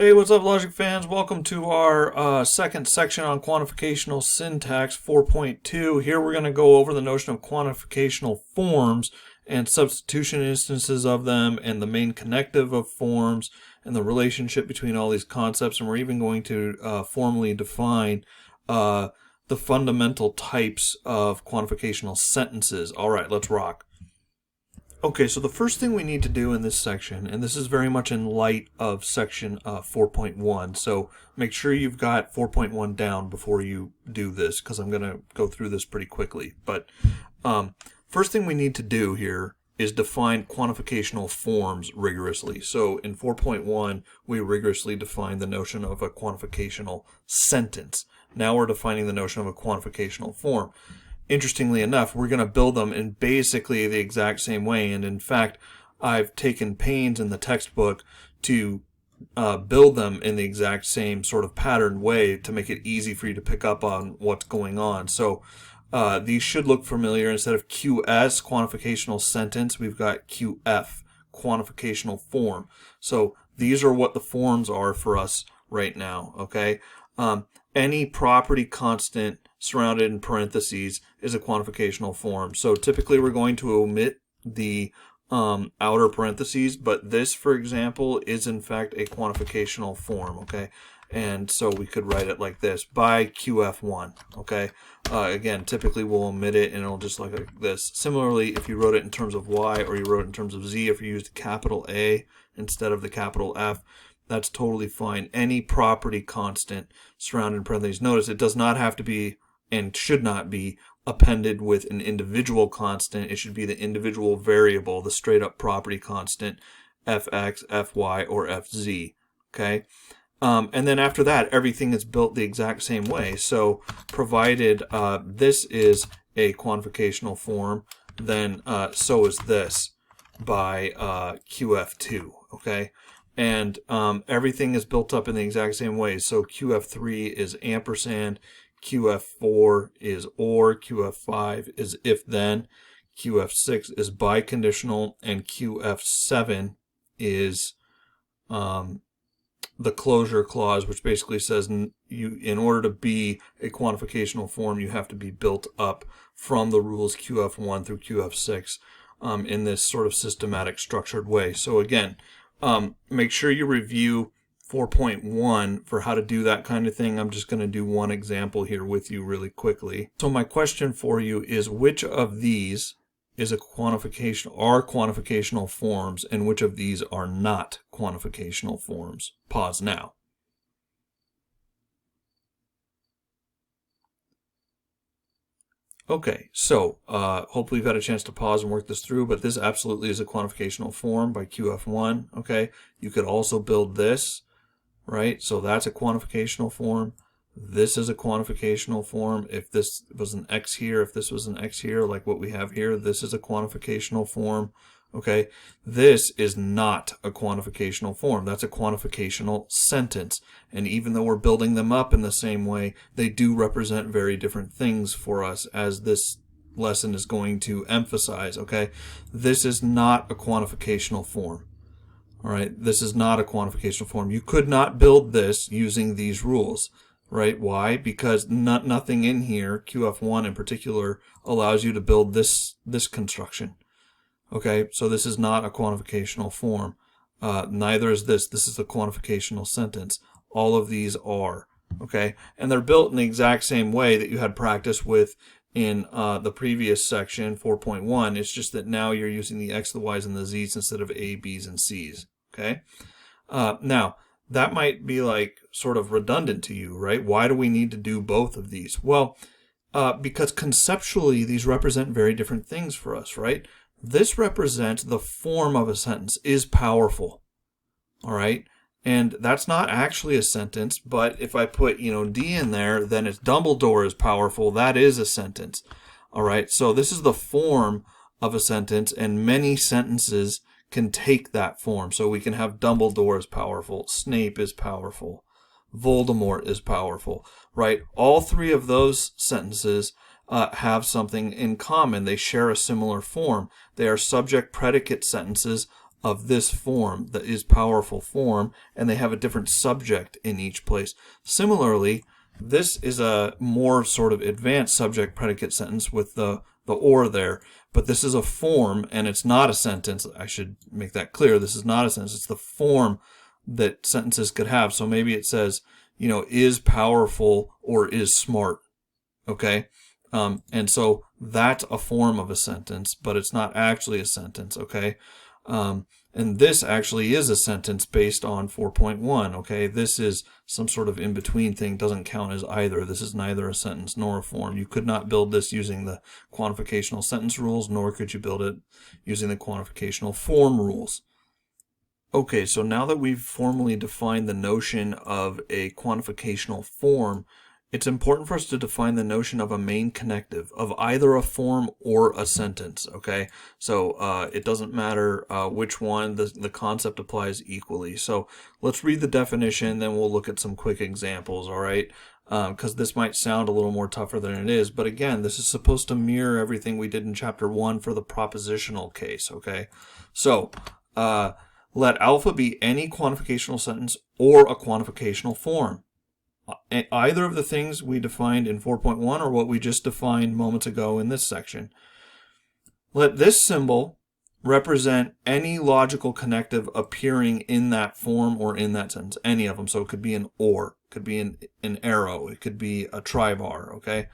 Hey, what's up, Logic fans? Welcome to our second section on quantificational syntax 4.2. Here we're going to go over the notion of quantificational forms and substitution instances of them and the main connective of forms and the relationship between all these concepts. And we're even going to formally define the fundamental types of quantificational sentences. All right, let's rock. Okay, so the first thing we need to do in this section, and this is very much in light of section 4.1, so make sure you've got 4.1 down before you do this, because I'm going to go through this pretty quickly. But first thing we need to do here is define quantificational forms rigorously. So in 4.1, we rigorously defined the notion of a quantificational sentence. Now we're defining the notion of a quantificational form. Interestingly enough, we're going to build them in basically the exact same way. And in fact, I've taken pains in the textbook to build them in the exact same sort of patterned way to make it easy for you to pick up on what's going on. So these should look familiar. Instead of QS, quantificational sentence, we've got QF, quantificational form. So these are what the forms are for us right now, okay? Any property constant surrounded in parentheses is a quantificational form. So typically we're going to omit the outer parentheses, but this, for example, is in fact a quantificational form, okay? And so we could write it like this, by QF1, okay? Again, typically we'll omit it and it'll just look like this. Similarly, if you wrote it in terms of Y or you wrote it in terms of Z, if you used capital A instead of the capital F, that's totally fine. Any property constant surrounded in parentheses. Notice it does not have to be and should not be appended with an individual constant. It should be the individual variable, the straight up property constant, fx, fy, or fz. Okay? And then after that, everything is built the exact same way. So provided this is a quantificational form, then so is this by QF2. Okay? And everything is built up in the exact same way. So QF3 is ampersand, QF4 is or, QF5 is if then, QF6 is biconditional, and QF7 is the closure clause, which basically says you, in order to be a quantificational form, you have to be built up from the rules QF1 through QF6 in this sort of systematic structured way. So again, make sure you review 4.1 for how to do that kind of thing. I'm just going to do one example here with you really quickly. So my question for you is, which of these is a quantification, are quantificational forms, and which of these are not quantificational forms? Pause now. Okay, so hopefully you've had a chance to pause and work this through, but this absolutely is a quantificational form by QF1, okay? You could also build this, right? So that's a quantificational form. This is a quantificational form. If this was an X here, if this was an X here, like what we have here, this is a quantificational form, okay? This is not a quantificational form. That's a quantificational sentence. And even though we're building them up in the same way, they do represent very different things for us, as this lesson is going to emphasize, okay? This is not a quantificational form. All right, this is not a quantificational form. You could not build this using these rules, right? Why? Because nothing in here, QF1 in particular, allows you to build this construction. Okay, so this is not a quantificational form. Neither is this. This is a quantificational sentence. All of these are, okay? And they're built in the exact same way that you had practice with in the previous section, 4.1. It's just that now you're using the X, the Y's, and the Z's instead of A, B's, and C's, okay? Now, that might be like sort of redundant to you, right? Why do we need to do both of these? Well, because conceptually, these represent very different things for us, right? This represents the form of a sentence, is powerful, all right? And that's not actually a sentence, but if I put, D in there, then it's Dumbledore is powerful. That is a sentence, all right? So this is the form of a sentence, and many sentences can take that form. So we can have Dumbledore is powerful, Snape is powerful, Voldemort is powerful, right? All three of those sentences have something in common. They share a similar form. They are subject-predicate sentences of this form, the is powerful form, and they have a different subject in each place. Similarly, this is a more sort of advanced subject predicate sentence with the or there, but this is a form and it's not a sentence. I should make that clear. This is not a sentence. It's the form that sentences could have. So maybe it says, is powerful or is smart. Okay? And so that's a form of a sentence, but it's not actually a sentence. Okay? And this actually is a sentence based on 4.1. Okay, this is some sort of in-between thing, doesn't count as either. This is neither a sentence nor a form. You could not build this using the quantificational sentence rules, nor could you build it using the quantificational form rules. Okay, so now that we've formally defined the notion of a quantificational form, it's important for us to define the notion of a main connective of either a form or a sentence, okay? So it doesn't matter which one, the concept applies equally. So let's read the definition, then we'll look at some quick examples, all right? Because this might sound a little more tougher than it is, but again, this is supposed to mirror everything we did in Chapter 1 for the propositional case, okay? So let alpha be any quantificational sentence or a quantificational form. Either of the things we defined in 4.1 or what we just defined moments ago in this section. Let this symbol represent any logical connective appearing in that form or in that sentence, any of them. So it could be an or, it could be an arrow, it could be a tribar, okay?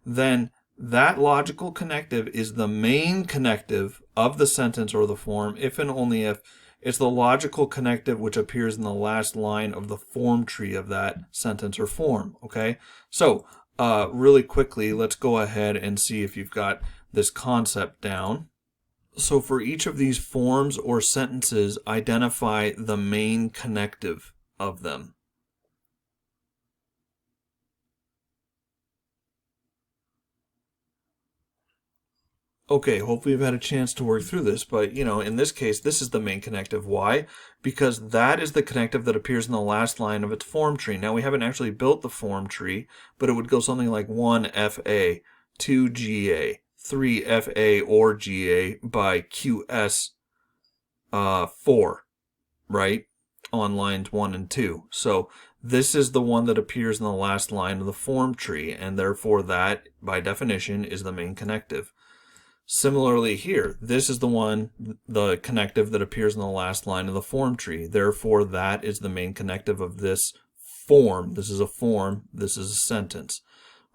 Then that logical connective is the main connective of the sentence or the form if and only if it's the logical connective which appears in the last line of the form tree of that sentence or form, okay? So, really quickly, let's go ahead and see if you've got this concept down. So for each of these forms or sentences, identify the main connective of them. Okay, hopefully you've had a chance to work through this, but in this case, this is the main connective. Why? Because that is the connective that appears in the last line of its form tree. Now, we haven't actually built the form tree, but it would go something like 1 FA, 2 GA, 3 FA or GA by QS 4, right? On lines 1 and 2. So this is the one that appears in the last line of the form tree, and therefore that, by definition, is the main connective. Similarly here, this is the connective that appears in the last line of the form tree. Therefore, that is the main connective of this form. This is a form, this is a sentence,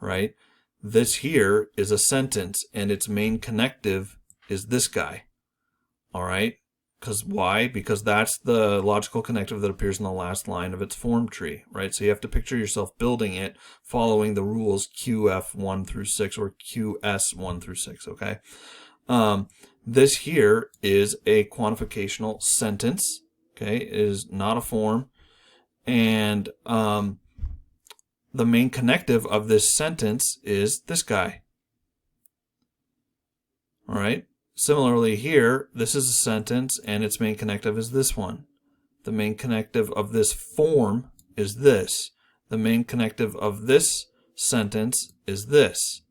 right? This here is a sentence, and its main connective is this guy, all right? Because why? Because that's the logical connective that appears in the last line of its form tree, right? So you have to picture yourself building it following the rules QF1 through 6 or QS1 through 6, okay? This here is a quantificational sentence, okay? It is not a form. And the main connective of this sentence is this guy, all right? Similarly here, this is a sentence and its main connective is this one. The main connective of this form is this. The main connective of this sentence is this.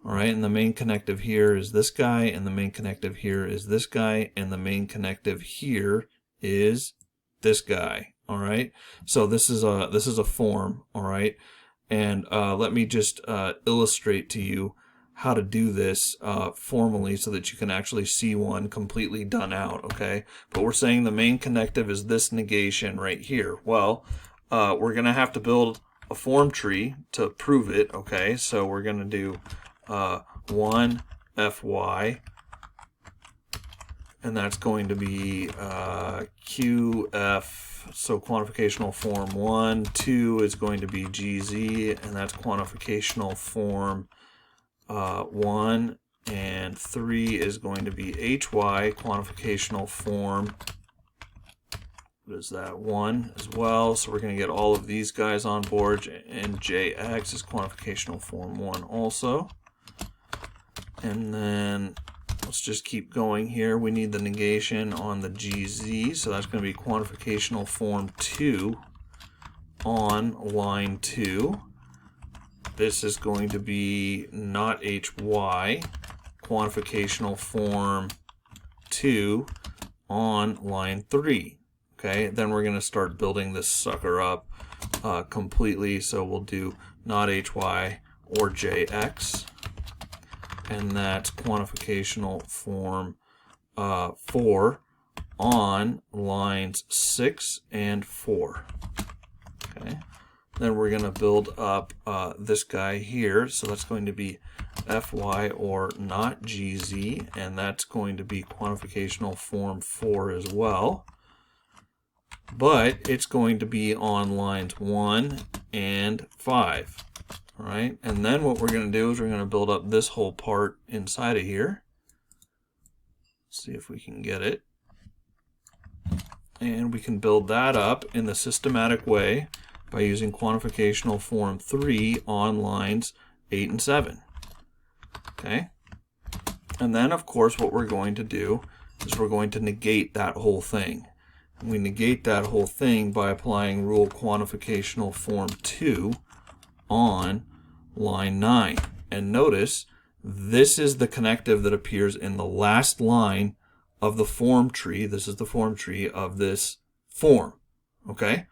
All right, and the main connective here is this guy, and the main connective here is this guy, and the main connective here is this guy. All right, so this is a form. All right, and let me just illustrate to you how to do this formally so that you can actually see one completely done out, okay? But we're saying the main connective is this negation right here. Well, we're going to have to build a form tree to prove it, okay? So we're going to do 1 FY, and that's going to be QF, so quantificational form 1. 2 is going to be GZ, and that's quantificational form 1, and 3 is going to be HY, quantificational form, what is that, 1 as well. So we're going to get all of these guys on board, and JX is quantificational form 1 also. And then let's just keep going here. We need the negation on the GZ, so that's going to be quantificational form 2 on line 2. This is going to be not HY, quantificational form 2 on line 3. Okay, then we're going to start building this sucker up completely. So we'll do not hy or jx, and that's quantificational form 4 on lines 6 and 4. Okay, then we're going to build up this guy here. So that's going to be fy or not gz, and that's going to be quantificational form 4 as well. But it's going to be on lines 1 and 5. All right, and then what we're going to do is we're going to build up this whole part inside of here. Let's see if we can get it. And we can build that up in the systematic way by using quantificational form 3 on lines 8 and 7. Okay, and then of course what we're going to do is we're going to negate that whole thing. We negate that whole thing by applying rule quantificational form 2 on line 9. And notice this is the connective that appears in the last line of the form tree. This is the form tree of this form. Okay,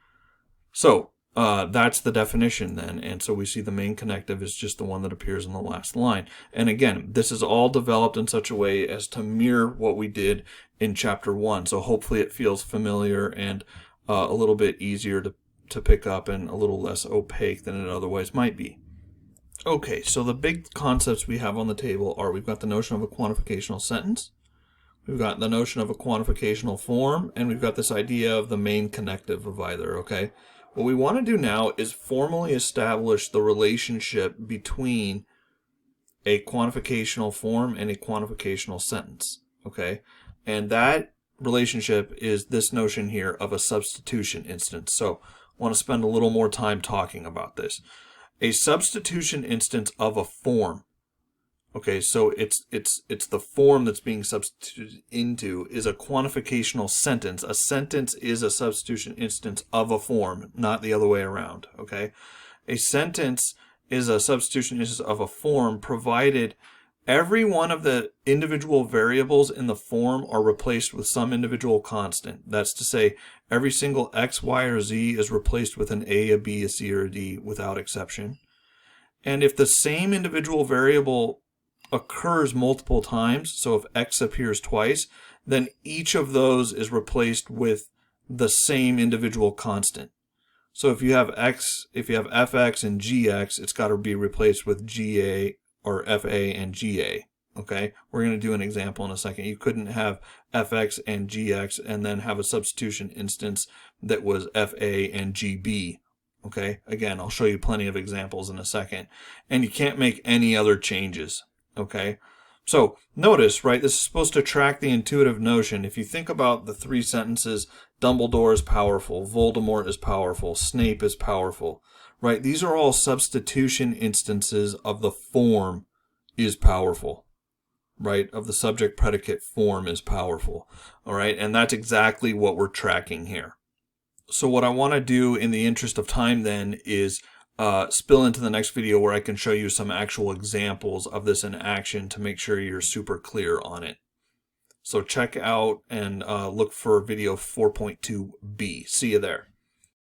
so that's the definition then, and so we see the main connective is just the one that appears in the last line. And again, this is all developed in such a way as to mirror what we did in chapter 1, so hopefully it feels familiar and a little bit easier to pick up and a little less opaque than it otherwise might be. Okay, so the big concepts we have on the table are we've got the notion of a quantificational sentence, we've got the notion of a quantificational form, and we've got this idea of the main connective of either. Okay, what we want to do now is formally establish the relationship between a quantificational form and a quantificational sentence. Okay, and that relationship is this notion here of a substitution instance. So I want to spend a little more time talking about this. A substitution instance of a form. Okay, so it's the form that's being substituted into is a quantificational sentence. A sentence is a substitution instance of a form, not the other way around. Okay, a sentence is a substitution instance of a form provided every one of the individual variables in the form are replaced with some individual constant. That's to say, every single x, y, or z is replaced with an a, a b, a c, or a d without exception. And if the same individual variable occurs multiple times, so if x appears twice, then each of those is replaced with the same individual constant. So if you have fx and gx, it's got to be replaced with ga or fa and ga. Okay, we're going to do an example in a second. You couldn't have fx and gx and then have a substitution instance that was fa and gb. Okay, again, I'll show you plenty of examples in a second. And you can't make any other changes. Okay, so notice, right, this is supposed to track the intuitive notion. If you think about the 3 sentences, Dumbledore is powerful, Voldemort is powerful, Snape is powerful, right? These are all substitution instances of the form is powerful, right? Of the subject predicate form is powerful, all right? And that's exactly what we're tracking here. So what I want to do in the interest of time then is spill into the next video where I can show you some actual examples of this in action to make sure you're super clear on it. So check out and look for video 4.2b. See you there.